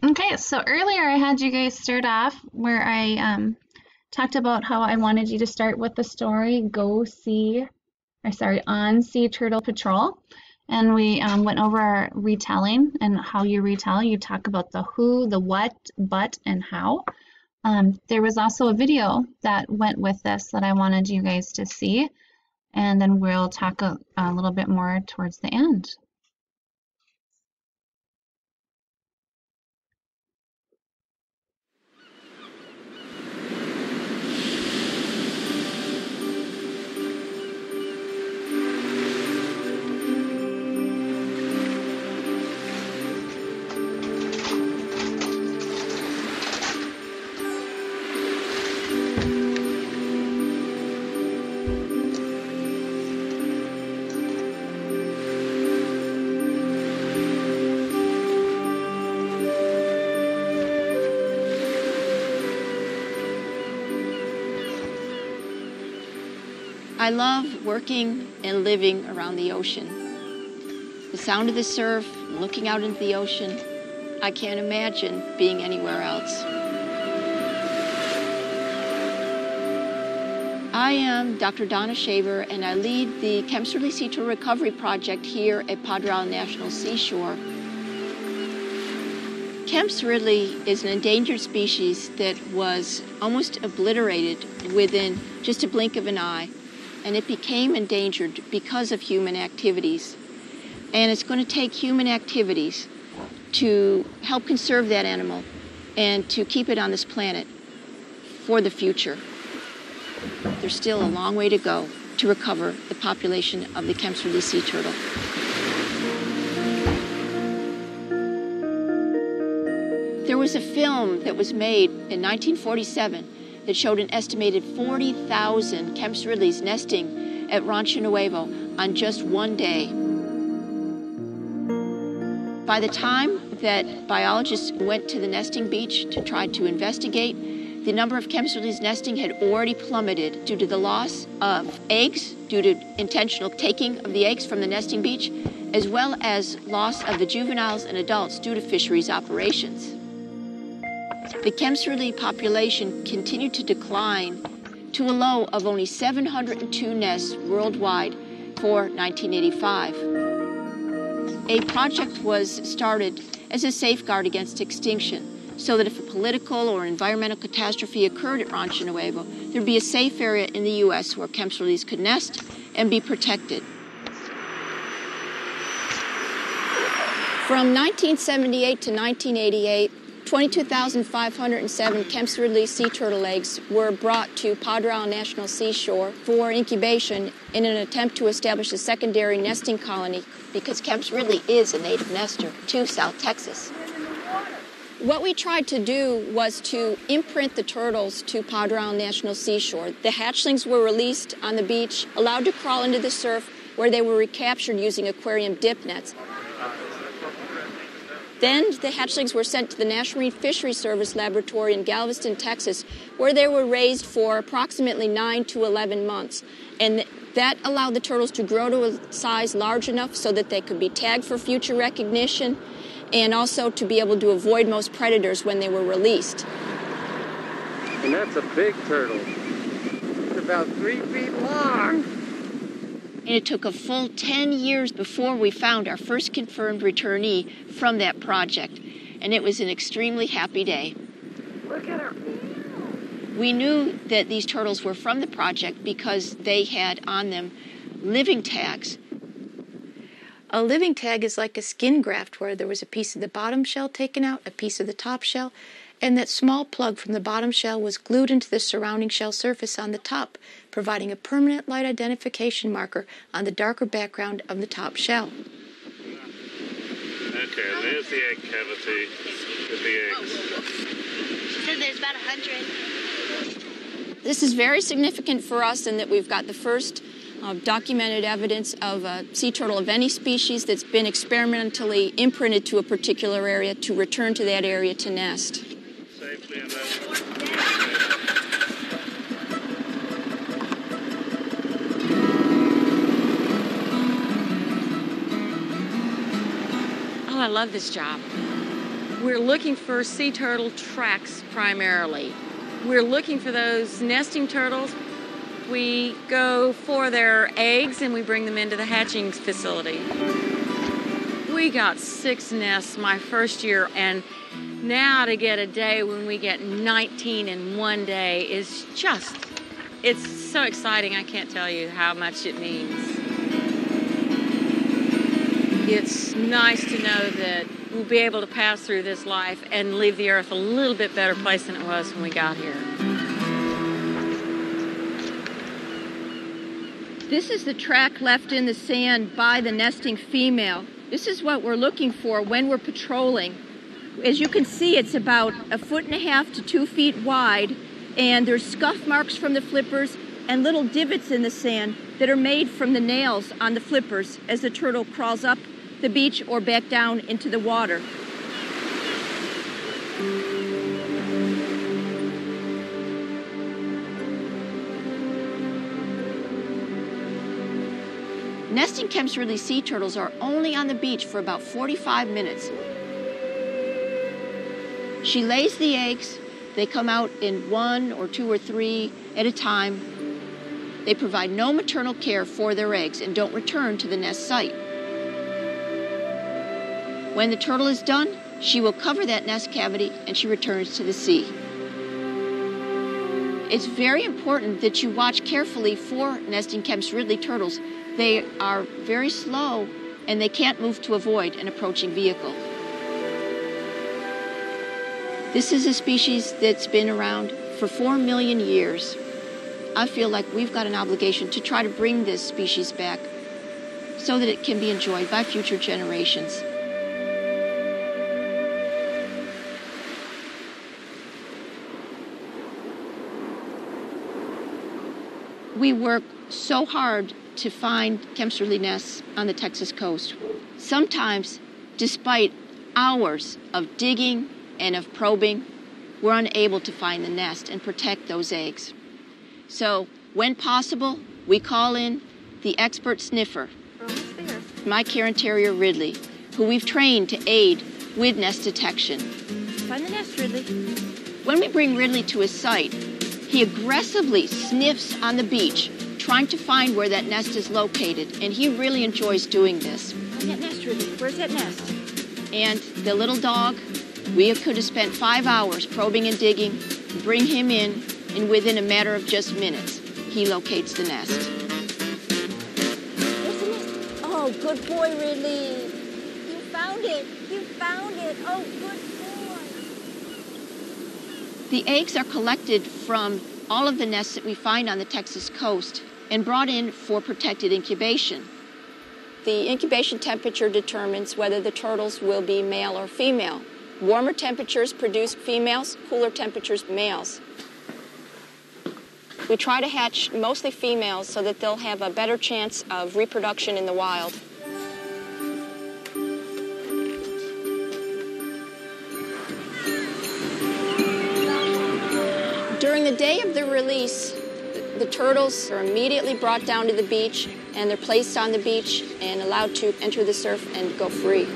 Okay, so earlier I had you guys start off where I talked about how I wanted you to start with the story On Sea Turtle Patrol. And we went over our retelling and how you retell. You talk about the who, the what, but, and how. There was also a video that went with this that I wanted you guys to see. And then we'll talk a little bit more towards the end. I love working and living around the ocean. The sound of the surf, looking out into the ocean, I can't imagine being anywhere else. I am Dr. Donna Shaver, and I lead the Kemps Ridley Sea Turtle Recovery Project here at Padre Isle National Seashore. Kemps Ridley is an endangered species that was almost obliterated within just a blink of an eye. And it became endangered because of human activities. And it's going to take human activities to help conserve that animal and to keep it on this planet for the future. There's still a long way to go to recover the population of the Kemps Ridley sea turtle. There was a film that was made in 1947 that showed an estimated 40,000 Kemps Ridleys nesting at Rancho Nuevo on just one day. By the time that biologists went to the nesting beach to try to investigate, the number of Kemps Ridleys nesting had already plummeted due to the loss of eggs, due to intentional taking of the eggs from the nesting beach, as well as loss of the juveniles and adults due to fisheries operations. The Kemps Ridley population continued to decline to a low of only 702 nests worldwide for 1985. A project was started as a safeguard against extinction, so that if a political or environmental catastrophe occurred at Rancho Nuevo, there'd be a safe area in the U.S. where Kemps Ridleys could nest and be protected. From 1978 to 1988, 22,507 Kemps Ridley sea turtle eggs were brought to Padre Isle National Seashore for incubation in an attempt to establish a secondary nesting colony, because Kemps Ridley is a native nester to South Texas. What we tried to do was to imprint the turtles to Padre Isle National Seashore. The hatchlings were released on the beach, allowed to crawl into the surf, where they were recaptured using aquarium dip nets. Then the hatchlings were sent to the National Marine Fisheries Service Laboratory in Galveston, Texas, where they were raised for approximately 9 to 11 months. And that allowed the turtles to grow to a size large enough so that they could be tagged for future recognition, and also to be able to avoid most predators when they were released. And that's a big turtle. It's about 3 feet long. And it took a full 10 years before we found our first confirmed returnee from that project. And it was an extremely happy day. Look at her. We knew that these turtles were from the project because they had on them living tags. A living tag is like a skin graft where there was a piece of the bottom shell taken out, a piece of the top shell, and that small plug from the bottom shell was glued into the surrounding shell surface on the top, providing a permanent light identification marker on the darker background of the top shell. Okay, there's the egg cavity with the eggs. She said there's about 100. This is very significant for us in that we've got the first documented evidence of a sea turtle of any species that's been experimentally imprinted to a particular area to return to that area to nest. Safely in there. Oh, I love this job. We're looking for sea turtle tracks primarily. We're looking for those nesting turtles. We go for their eggs and we bring them into the hatching facility. We got 6 nests my first year, and now to get a day when we get 19 in one day is just, it's so exciting. I can't tell you how much it means. It's nice to know that we'll be able to pass through this life and leave the earth a little bit better place than it was when we got here. This is the track left in the sand by the nesting female. This is what we're looking for when we're patrolling. As you can see, it's about 1.5 to 2 feet wide, and there's scuff marks from the flippers and little divots in the sand that are made from the nails on the flippers as the turtle crawls up the beach or back down into the water. Nesting Kemps Ridley sea turtles are only on the beach for about 45 minutes. She lays the eggs. They come out in 1 or 2 or 3 at a time. They provide no maternal care for their eggs and don't return to the nest site. When the turtle is done, she will cover that nest cavity and she returns to the sea. It's very important that you watch carefully for nesting Kemps Ridley turtles. They are very slow and they can't move to avoid an approaching vehicle. This is a species that's been around for 4 million years. I feel like we've got an obligation to try to bring this species back so that it can be enjoyed by future generations. We work so hard to find Kemps Ridley nests on the Texas coast. Sometimes, despite hours of digging and of probing, we're unable to find the nest and protect those eggs. So, when possible, we call in the expert sniffer, my Cairn Terrier Ridley, who we've trained to aid with nest detection. Find the nest, Ridley. When we bring Ridley to a site, he aggressively sniffs on the beach, trying to find where that nest is located, and he really enjoys doing this. Find that nest, Ridley. Where's that nest? And the little dog, we could have spent 5 hours probing and digging, bring him in, and within a matter of just minutes, he locates the nest. Where's the nest? Oh, good boy, Ridley. You found it. You found it. Oh, good boy. The eggs are collected from all of the nests that we find on the Texas coast and brought in for protected incubation. The incubation temperature determines whether the turtles will be male or female. Warmer temperatures produce females, cooler temperatures males. We try to hatch mostly females so that they'll have a better chance of reproduction in the wild. During the day of the release, the turtles are immediately brought down to the beach and they're placed on the beach and allowed to enter the surf and go free.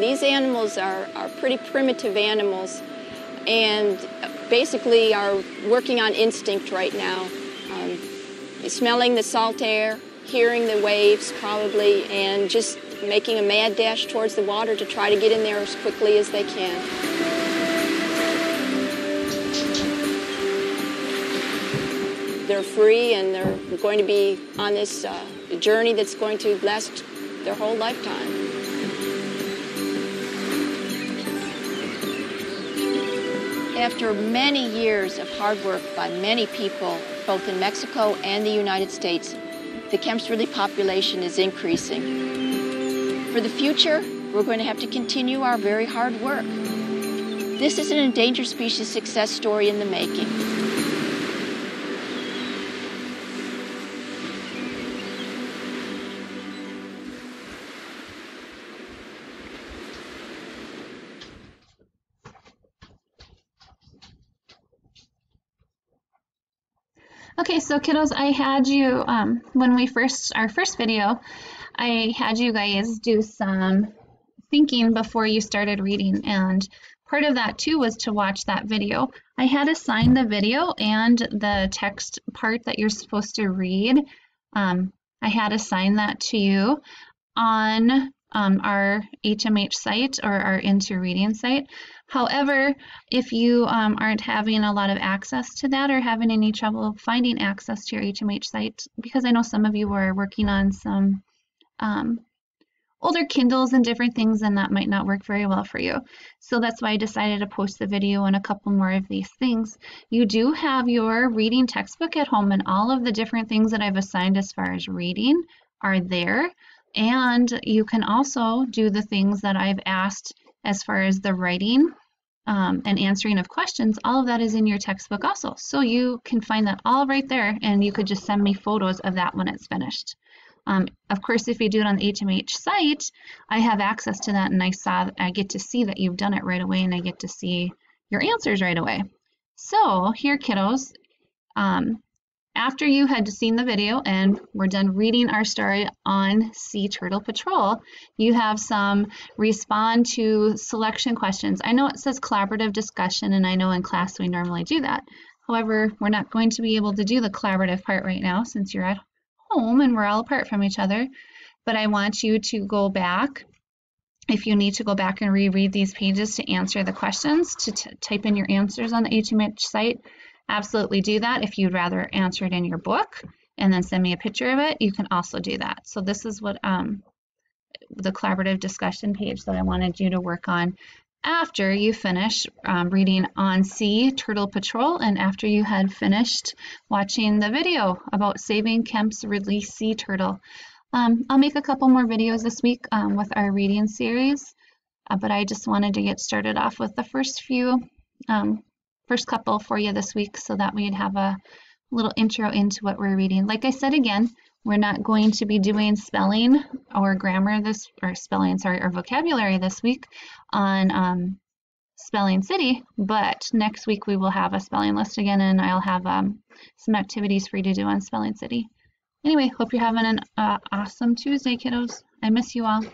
These animals are pretty primitive animals and basically are working on instinct right now. Smelling the salt air, hearing the waves probably, and just making a mad dash towards the water to try to get in there as quickly as they can. They're free and they're going to be on this journey that's going to last their whole lifetime. After many years of hard work by many people, both in Mexico and the United States, the Kemps Ridley population is increasing. For the future, we're going to have to continue our very hard work. This is an endangered species success story in the making. Okay, so kiddos, I had you, when our first video, I had you guys do some thinking before you started reading, and part of that too was to watch that video. I had assigned the video and the text part that you're supposed to read. I had assigned that to you on our HMH site or our Into Reading site. However, if you aren't having a lot of access to that or having any trouble finding access to your HMH site, because I know some of you are working on some older Kindles and different things, and that might not work very well for you. So that's why I decided to post the video and a couple more of these things. You do have your reading textbook at home, and all of the different things that I've assigned as far as reading are there. And you can also do the things that I've asked as far as the writing and answering of questions. All of that is in your textbook also. So you can find that all right there, and you could just send me photos of that when it's finished. Of course, if you do it on the HMH site, I have access to that, and I get to see that you've done it right away, and I get to see your answers right away. So here, kiddos, after you had seen the video and we're done reading our story on Sea Turtle Patrol, you have some respond to selection questions. I know it says collaborative discussion, and I know in class we normally do that. However, we're not going to be able to do the collaborative part right now since you're at home and we're all apart from each other. But I want you to go back, if you need to go back and reread these pages to answer the questions, to type in your answers on the HMH site. Absolutely do that. If you'd rather answer it in your book and then send me a picture of it, you can also do that. So this is what the collaborative discussion page that I wanted you to work on after you finish reading on Sea Turtle Patrol, and after you had finished watching the video about saving Kemps Ridley sea turtle. I'll make a couple more videos this week with our reading series, but I just wanted to get started off with the first couple for you this week, so that we'd have a little intro into what we're reading. Like I said again, we're not going to be doing spelling or grammar or vocabulary this week on Spelling City, but next week we will have a spelling list again, and I'll have some activities for you to do on Spelling City. Anyway, hope you're having an awesome Tuesday, kiddos. I miss you all.